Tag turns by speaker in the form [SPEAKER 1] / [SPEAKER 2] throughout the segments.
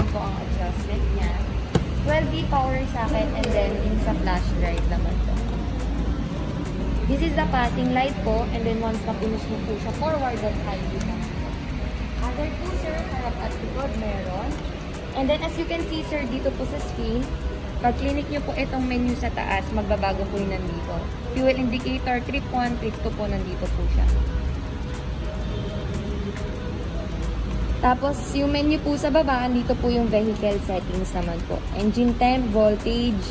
[SPEAKER 1] lang po ang adjustment niya. 12V power socket and then in sa flash drive naman po. This is the passing light po and then once na-finish mo po siya forward, that's high beam po. Other po sir, harap at likod meron. And then as you can see sir, dito po sa screen, pag clinic nyo po itong menu sa taas, magbabago po yung nandito. Fuel indicator, trip 1, trip 2 po, nandito po siya. Tapos, yung menu po sa baba, dito po yung vehicle settings naman po. Engine temp, voltage,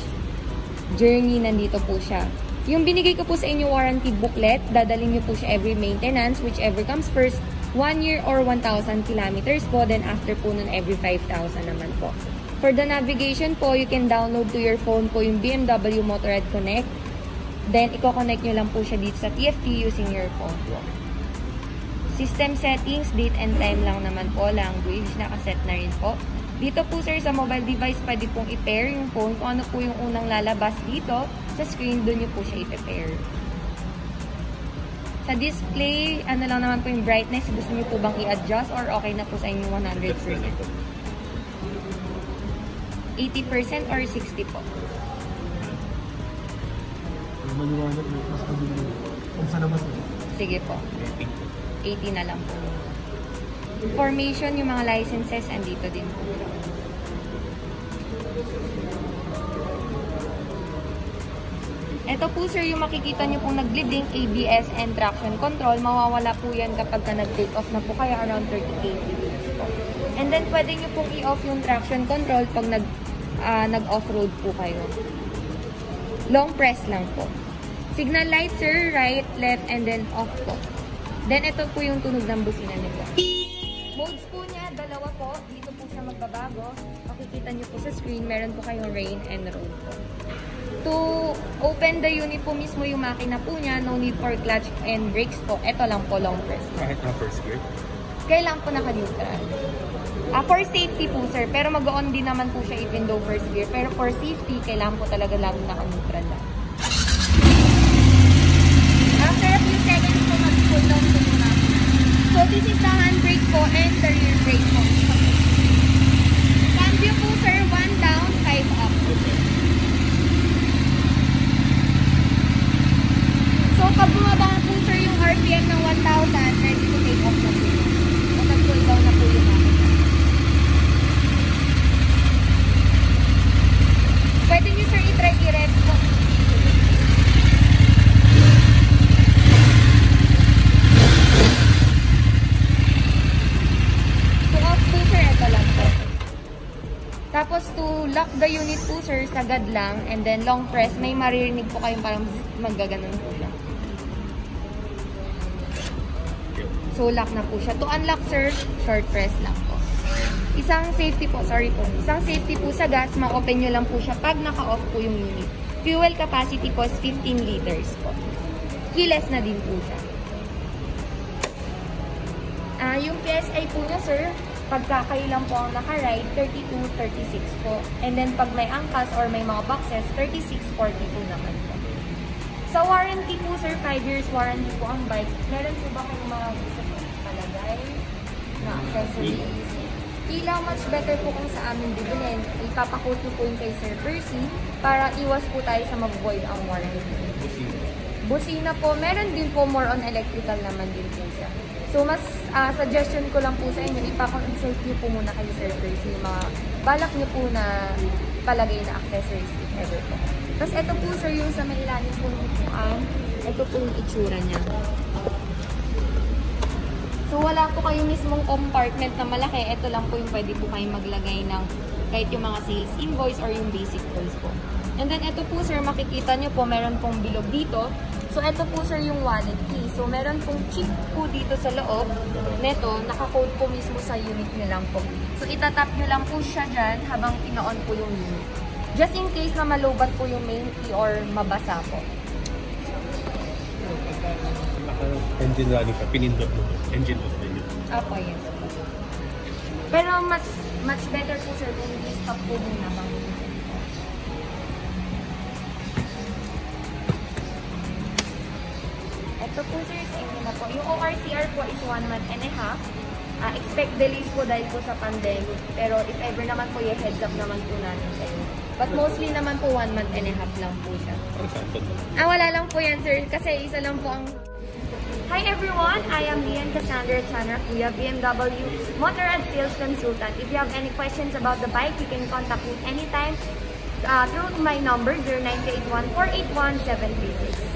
[SPEAKER 1] journey, nandito po siya. Yung binigay ko po sa inyo warranty booklet, dadalhin nyo po siya every maintenance, whichever comes first, 1 year or 1,000 kilometers po. Then after po nun, every 5,000 naman po. For the navigation po, you can download to your phone po yung BMW Motorrad Connect. Then, i-connect nyo lang po siya dito sa TFT using your phone po. System settings, date and time lang naman po, language, nakaset na rin po. Dito po sir, sa mobile device, pwede pong i-pair yung phone. Kung ano po yung unang lalabas dito, sa screen, doon nyo po siya i-pair. Sa display, ano lang naman po yung brightness, gusto nyo po bang i-adjust or okay na po sa inyo 100%? 80% or 60 po?
[SPEAKER 2] Maliwanag na, mas mabilis. Kung saan naman ito?
[SPEAKER 1] Sige po. 80 na lang po. Information, yung mga licenses, andito din po. Ito po sir, yung makikita nyo pong nag-blink ABS and traction control, mawawala po yan kapag ka nag-take off na po kayo around 30 km po. And then pwede nyo pong i-off yung traction control pag nag-off-road po kayo. Long press lang po. Signal light sir, right, left, and then off po. Then, ito po yung tunog ng busina nito. Modes po niya, dalawa po. Dito po siya magbabago. Makikita niyo po sa screen, meron po kayong rain and road po. To open the unit po mismo yung makina po niya, no need for clutch and brakes po. Ito lang po, long press.
[SPEAKER 2] Kahit na first gear?
[SPEAKER 1] Kailangan po naka-neutral. For safety po sir, pero mag-on din naman po siya even though first gear. Pero for safety, kailangan po talaga lagi naka-neutral lang. After a few seconds po, mag-pull down po yung makina. So, this is the handbrake po and the rear brake po. Cambio po sir, 1 down, 5 up. So, pag bumaba po sir yung RPM ng 1,000, ready to take off na po. Kapag pull down na po yung makina. Pwede nyo sir i-try i-rev po. Tapos to lock the unit po sir, sagad lang, and then long press, may maririnig po kayong parang maggaganon po siya. So lock na po siya. To unlock sir, short press lang po. Isang safety po, isang safety po sa gas, ma-open nyo lang po siya pag naka-off po yung unit. Fuel capacity po is 15 liters po. Keyless na din po siya. Yung PSI po niya sir, pagka kayo lang po ang naka-ride, 32, 36 po. And then, pag may angkas or may mga boxes, 36, 42 naman po. Sa warranty po, sir, 5 years warranty po ang bike. Meron po ba kayong mga gusto po palagay na accessories? Tila much better po kung sa amin bibilin. Ipapakot nyo po yung kay Sir Percy para iwas po tayo sa mag-void ang warranty. Busina po, meron din po more on electrical naman din po siya. So, mas suggestion ko lang po sa inyo, ipaka-consult nyo po muna kay Sir Percy yung mga balak nyo po na palagay na accessories if ever po. Tapos, ito po sir, yung sa may ilalim po ng upuan, ito po yung itsura niya. So, wala po kayo mismong compartment na malaki. Ito lang po yung pwede po kayong maglagay ng kahit yung mga sales invoice or yung basic tools po. And then, ito po sir, makikita nyo po, meron pong bilog dito. So, ito po sir yung wallet key. So, meron pong chip po dito sa loob. Neto, naka-code po mismo sa unit nyo lang po. So, itatap nyo lang po siya dyan habang pina-on po yung unit. Just in case na malubat po yung main key or mabasa po.
[SPEAKER 2] Engine running ka, pinindot mo. Engine off na yun.
[SPEAKER 1] Apo, yes. Pero much better po sir kung i-stop po muna bang. Ito po sir, sa inyo na po. Yung ORCR po is 1 month and a half. Expect delays po dahil po sa pandemic. Pero if ever naman po, heads up naman po namin kayo. But mostly naman po 1.5 months lang po siya. Wala lang po yan, sir. Kasi isa lang po ang... Hi everyone! I am Lian Cassandra Chanra, Kuya, BMW Motor and Sales Consultant. If you have any questions about the bike, you can contact me anytime through my number 0981-481-736.